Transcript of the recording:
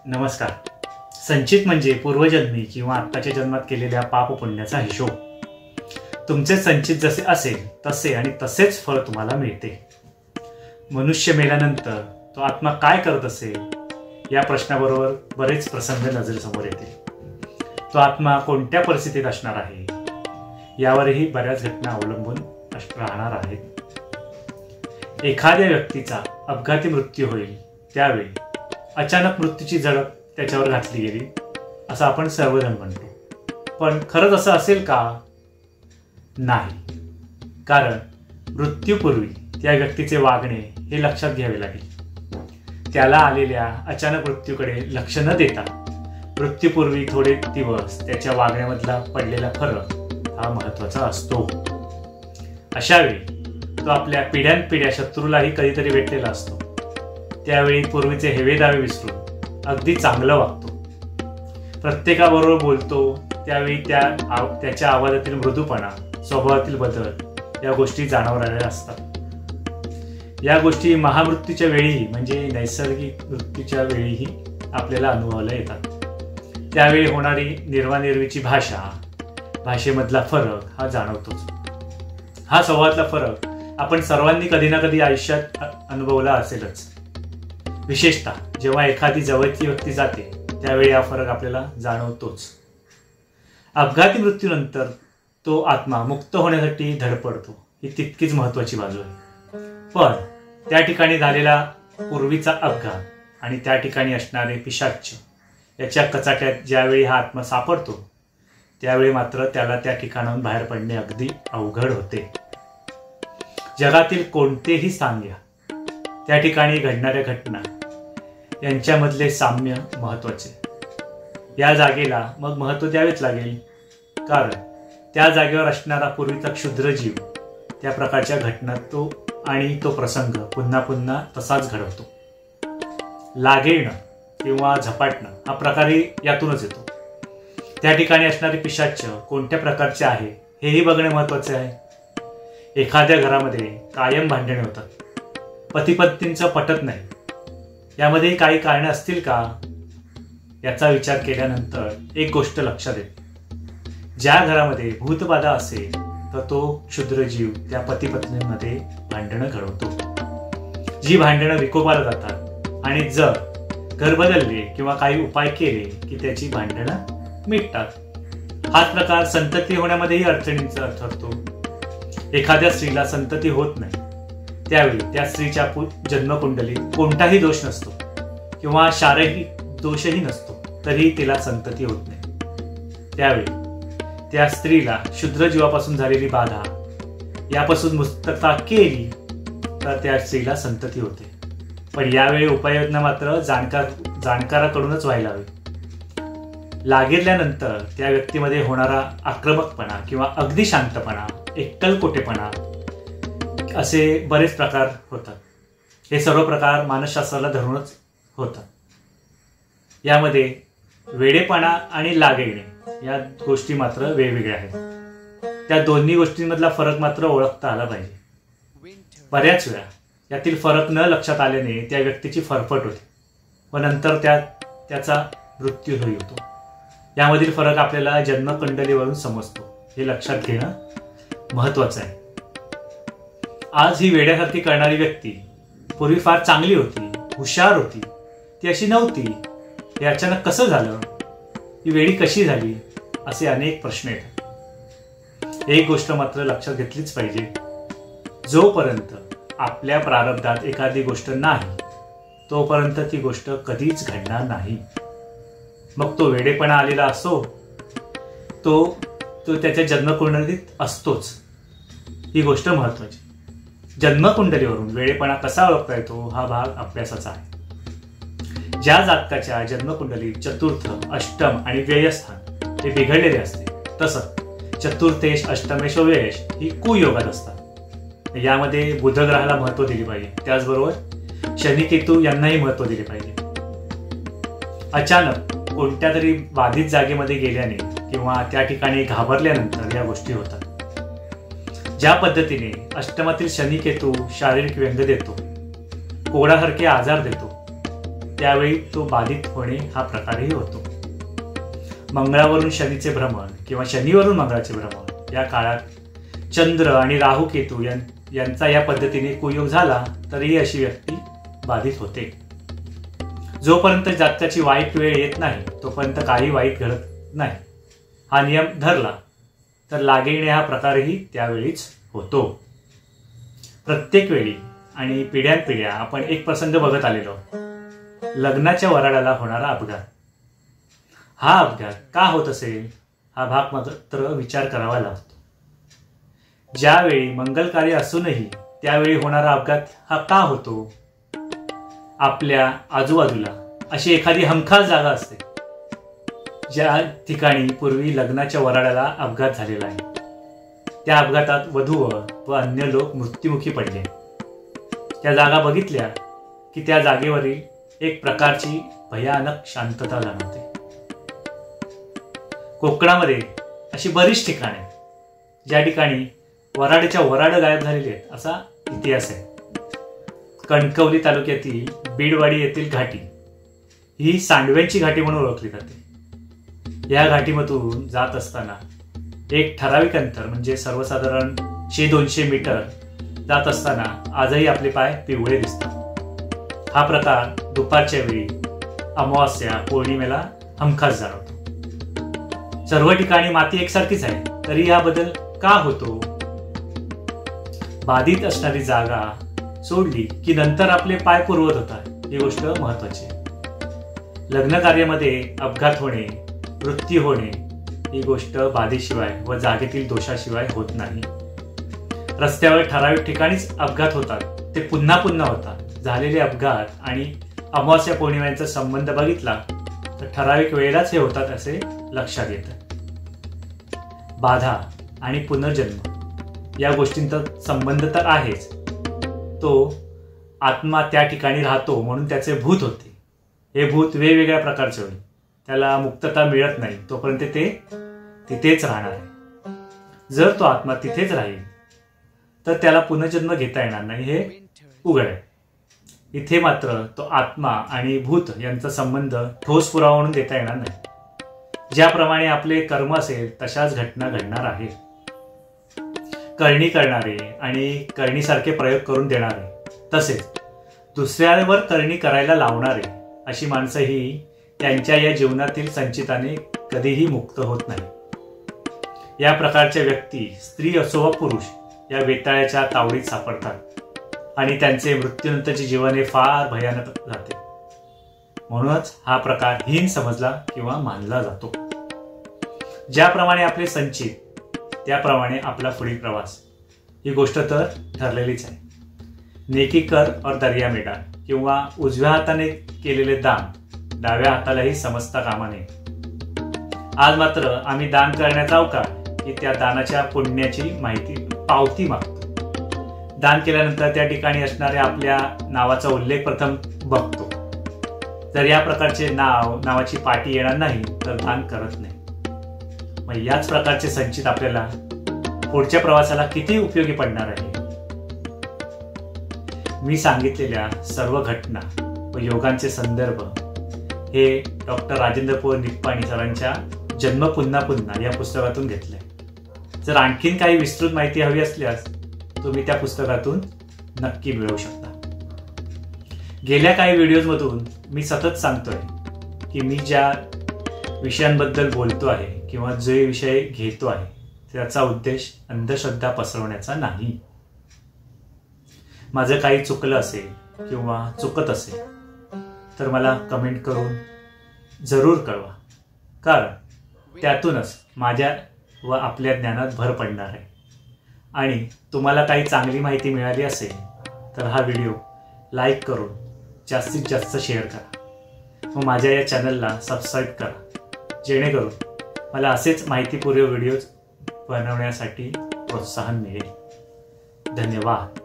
नमस्कार. संचित म्हणजे पूर्वजन्मी किंवा आत्ताच्या जन्मात केलेल्या पाप पुण्याचा हिशोब. तुमचे संचित जसे असेल तसे आणि तसेच फळ तुम्हाला मिळते. मनुष्य मेल्यानंतर तो आत्मा काय करत असेल या प्रश्नाबरोबर बरेच प्रसंग नजरेसमोर येतील. तो आत्मा कोणत्या परिस्थितीत असणार आहे यावरही बऱ्याच घटना अवलंबून राहणार आहेत. एखाद्या व्यक्तीचा अपघाती मृत्यू होईल त्यावेळी अचानक मृत्यूची झडप त्याच्यावर घातली गेली असं आपण सर्वजण म्हणतो. पण खरंच असं असेल का? नाही. कारण मृत्यूपूर्वी त्या व्यक्तीचे वागणे हे लक्षात घ्यावे लागेल. त्याला आलेल्या अचानक मृत्यूकडे लक्ष न देता मृत्यूपूर्वी थोडे दिवस त्याच्या वागण्यामधला पडलेला फरक हा महत्त्वाचा असतो. अशावेळी तो आपल्या पिढ्यानपिढ्या शत्रूलाही कधीतरी भेटलेला असतो. त्यावेळी पूर्वीचे हेवेदावे विसरून अगदी चांगलं वागतो. प्रत्येकाबरोबर बोलतो त्यावेळी त्याच्या आवाजातील मृदूपणा, स्वभावातील बदल या गोष्टी जाणवणाऱ्या असतात. या गोष्टी महामृत्यूच्या वेळीही म्हणजे नैसर्गिक मृत्यूच्या वेळीही आपल्याला अनुभवायला येतात. त्यावेळी होणारी निर्वानिर्वीची भाषेमधला फरक हा जाणवतोच. हा स्वभावातला फरक आपण सर्वांनी कधी ना कधी आयुष्यात अनुभवला असेलच. विशेषतः जेव्हा एखादी जवळची व्यक्ती जाते त्यावेळी हा फरक आपल्याला जाणवतोच. अपघाती मृत्यूनंतर तो आत्मा मुक्त होण्यासाठी धडपडतो ही तितकीच महत्त्वाची बाजू आहे. पण त्या ठिकाणी झालेला पूर्वीचा अपघात आणि त्या ठिकाणी असणारे पिशाच्च याच्या कचाट्यात ज्यावेळी हा आत्मा सापडतो त्यावेळी मात्र त्याला त्या ठिकाणाहून बाहेर पडणे अगदी अवघड होते. जगातील कोणतेही स्थान घ्या, त्या ठिकाणी घडणाऱ्या घटना यांच्यामधले साम्य महत्त्वाचे. या जागेला मग महत्त्व द्यावेच लागेल. कारण त्या जागेवर असणारा पूर्वीचा क्षुद्र जीव त्या प्रकारच्या घटना तो प्रसंग पुन्हा पुन्हा तसाच घडवतो. लागेणं किंवा झपाटणं हा प्रकारही यातूनच येतो. त्या ठिकाणी असणारे पिशाच्च कोणत्या प्रकारचे आहे हेही बघणे महत्त्वाचे आहे. एखाद्या घरामध्ये कायम भांडणे होतात, पती-पत्नींचं पटत नाही. यामध्ये काही कारणे असतील का? याचा विचार केल्यानंतर एक गोष्ट लक्षात येते. ज्या घरामध्ये भूतबाधा असेल तर तो क्षुद्र जीव त्या पती-पत्नींमध्ये भांडणं घडवतो. जी भांडणं विकोपाला जातात आणि जर घर बदलले किंवा काही उपाय केले की त्याची भांडणं मिटतात. हाच प्रकार संतती होण्यामध्येही अडचणींचा ठरतो. एखाद्या स्त्रीला संतती होत नाही त्यावेळी त्या स्त्रीच्या जन्मकुंडलीत कोणताही दोष नसतो किंवा शारीरिक दोषही नसतो तरी तिला संतती होत नाही. त्यावेळी त्या स्त्रीला क्षुद्र जीवापासून झालेली बाधा यापासून मुक्तता केली तर त्या स्त्रीला संतती होते. पण यावेळी उपाययोजना मात्र जाणकाराकडूनच व्हायला हवी. लागेल्यानंतर त्या व्यक्तीमध्ये होणारा आक्रमकपणा किंवा अगदी शांतपणा, एकलकोटेपणा असे बरेच प्रकार होतात. हे सर्व प्रकार मानसशास्त्राला धरूनच होतात. यामध्ये वेडेपणा आणि लागेणे या गोष्टी मात्र वेगवेगळ्या आहेत. त्या दोन्ही गोष्टींमधला फरक मात्र ओळखता आला पाहिजे. बऱ्याच वेळा यातील फरक न लक्षात आल्याने त्या व्यक्तीची फरफट होते व नंतर त्याचा मृत्यूही होतो. यामधील फरक आपल्याला जन्मकुंडलीवरून समजतो हे लक्षात घेणं महत्वाचं आहे. आज ही वेड्यासारखी करणारी व्यक्ती पूर्वी फार चांगली होती, हुशार होती, ती अशी नव्हती. हे अचानक कसं झालं? ही वेडी कशी झाली? असे अनेक प्रश्न येतात. एक गोष्ट मात्र लक्षात घेतलीच पाहिजे. जोपर्यंत आपल्या प्रारब्धात एखादी गोष्ट नाही तोपर्यंत ती गोष्ट कधीच घडणार नाही. मग तो वेडेपणा आलेला असो तो त्याच्या जन्मकुंडलीत असतोच. ही गोष्ट महत्वाची. जन्मकुंडलीवरून वेडेपणा कसा ओळखता येतो हा भाग अभ्यासाचा आहे. ज्या जातकाच्या जन्मकुंडलीत चतुर्थ, अष्टम आणि व्ययस्थान हे बिघडलेले असते तसं चतुर्थेश, अष्टमेश व व्ययश ही कुयोगात असतात. यामध्ये बुधग्रहाला महत्व दिले पाहिजे. त्याचबरोबर शनी, केतू यांनाही महत्व दिले पाहिजे. अचानक कोणत्या तरी बाधित जागेमध्ये गेल्याने किंवा त्या ठिकाणी घाबरल्यानंतर या गोष्टी होतात. ज्या पद्धतीने अष्टमातील शनी केतू शारीरिक व्यंग देतो, कोडासारखे आजार देतो, त्यावेळी तो बाधित होणे हा प्रकारही होतो. मंगळावरून शनीचे भ्रमण किंवा शनीवरून मंगळाचे भ्रमण या काळात चंद्र आणि राहू केतू यांचा या पद्धतीने कुयोग झाला तरीही अशी व्यक्ती बाधित होते. जोपर्यंत जातकाची वाईट वेळ येत नाही तोपर्यंत काही वाईट घडत नाही हा नियम धरला तर लागे येणे हा प्रकारही त्यावेळीच होतो. प्रत्येक वेळी आणि पिढ्यानपिढ्या आपण एक प्रसंग बघत आलेलो, लग्नाच्या वराडाला होणारा अपघात. हा अपघात का होत असेल हा भाग मात्र विचार करावा लागतो. ज्यावेळी मंगल कार्य असूनही त्यावेळी होणारा अपघात हा का होतो? आपल्या आजूबाजूला अशी एखादी हमखास जागा असते ज्या ठिकाणी पूर्वी लग्नाच्या वराडाला अपघात झालेला आहे. त्या अपघातात वधूवर व अन्य लोक मृत्युमुखी पडले. त्या जागा बघितल्या की त्या जागेवरील एक प्रकारची भयानक शांतता जाणवते. कोकणामध्ये अशी बरीच ठिकाणे ज्या ठिकाणी वराडच्या वराड गायब झालेली आहेत असा इतिहास आहे. कणकवली तालुक्यातील बीडवाडी येथील घाटी ही सांडव्यांची घाटी म्हणून ओळखली जाते. या घाटीमधून जात असताना एक ठराविक अंतर म्हणजे सर्वसाधारण 100-200 मीटर जात असताना आजही आपले पाय पिवळे दिसतात. हा प्रकार दुपारच्या वेळी अमावास्या पौर्णिमेला हमखास जाणवतो. सर्व ठिकाणी माती एकसारखीच आहे तरी हा बदल का होतो? बाधित असणारी जागा सोडली की नंतर आपले पाय पूर्वत होतात ही गोष्ट महत्वाची आहे. लग्न कार्यामध्ये अपघात होणे, मृत्यू होणे ही गोष्ट बाधेशिवाय व जागेतील दोषाशिवाय होत नाही. रस्त्यावर ठराविक ठिकाणीच अपघात होतात, ते पुन्हा पुन्हा होतात. झालेले अपघात आणि अमावास्या पौर्णिमेचा संबंध बघितला तर ठराविक वेळेलाच हे होतात असे लक्षात येतं. बाधा आणि पुनर्जन्म या गोष्टींचा संबंध तर आहेच. तो आत्मा त्या ठिकाणी राहतो म्हणून त्याचे भूत होते. हे भूत वेगवेगळ्या प्रकारचे होईल, त्याला मुक्तता मिळत नाही तोपर्यंत ते तिथेच राहणार आहे. जर तो आत्मा तिथेच राहील तर त्याला पुनर्जन्म घेता येणार नाही हे उघड आहे. इथे मात्र तो आत्मा आणि भूत यांचा संबंध ठोस पुरावा म्हणून देता येणार नाही. ज्याप्रमाणे आपले कर्म असेल तशाच घटना घडणार आहेत. करणी करणारे आणि करणीसारखे प्रयोग करून देणारे तसेच दुसऱ्यावर करणी करायला लावणारे अशी माणसं ही त्यांच्या या जीवनातील संचिताने कधीही मुक्त होत नाही. या प्रकारच्या व्यक्ती स्त्री असो व पुरुष या वेताळाच्या तावडीत सापडतात आणि त्यांचे मृत्यूनंतरचे जीवन हे फार भयानक जाते. म्हणूनच हा प्रकार हीन समजला किंवा मानला जातो. ज्याप्रमाणे आपले संचित त्याप्रमाणे आपला पुढील प्रवास ही गोष्ट तर ठरलेलीच आहे. नेकी कर और दर्या में डाल किंवा उजव्या हाताने केलेले दान डाव्या हातालाही समजता कामा नये. आज मात्र आम्ही दान करण्याचा अवकाश की त्या दानाच्या पुण्याची माहिती पावती मागतो. दान केल्यानंतर त्या ठिकाणी असणाऱ्या आपल्या नावाचा उल्लेख प्रथम बघतो. जर या प्रकारचे नावाची पाटी येणार नाही तर दान करत नाही. मग याच प्रकारचे संचित आपल्याला पुढच्या प्रवासाला किती उपयोगी पडणार आहे. मी सांगितलेल्या सर्व घटना व योगांचे संदर्भ हे डॉक्टर राजेंद्र निप्पाणी सरांच्या जन्म पुन्हा पुन्हा या पुस्तकातून घेतलंय. जर आणखीन काही विस्तृत माहिती हवी असल्यास तुम्ही त्या पुस्तकातून नक्की मिळवू शकता. गेल्या काही व्हिडिओजमधून मी सतत सांगतोय की मी ज्या विषयांबद्दल बोलतो आहे किंवा जे विषय घेतो आहे त्याचा उद्देश अंधश्रद्धा पसरवण्याचा नाही. माझं काही चुकलं असेल किंवा चुकत असेल तर मला कमेंट करून जरूर कळवा, कारण त्यातूनच माझ्या व आपल्या ज्ञानात भर पडणार आहे. आणि तुम्हाला काही चांगली माहिती मिळाली असेल तर हा व्हिडिओ लाईक करून जास्तीत जास्त शेअर करा व माझ्या या चॅनलला सबस्क्राईब करा, जेणेकरून मला असेच माहितीपूर्ण व्हिडिओज बनवण्यासाठी प्रोत्साहन मिळेल. धन्यवाद.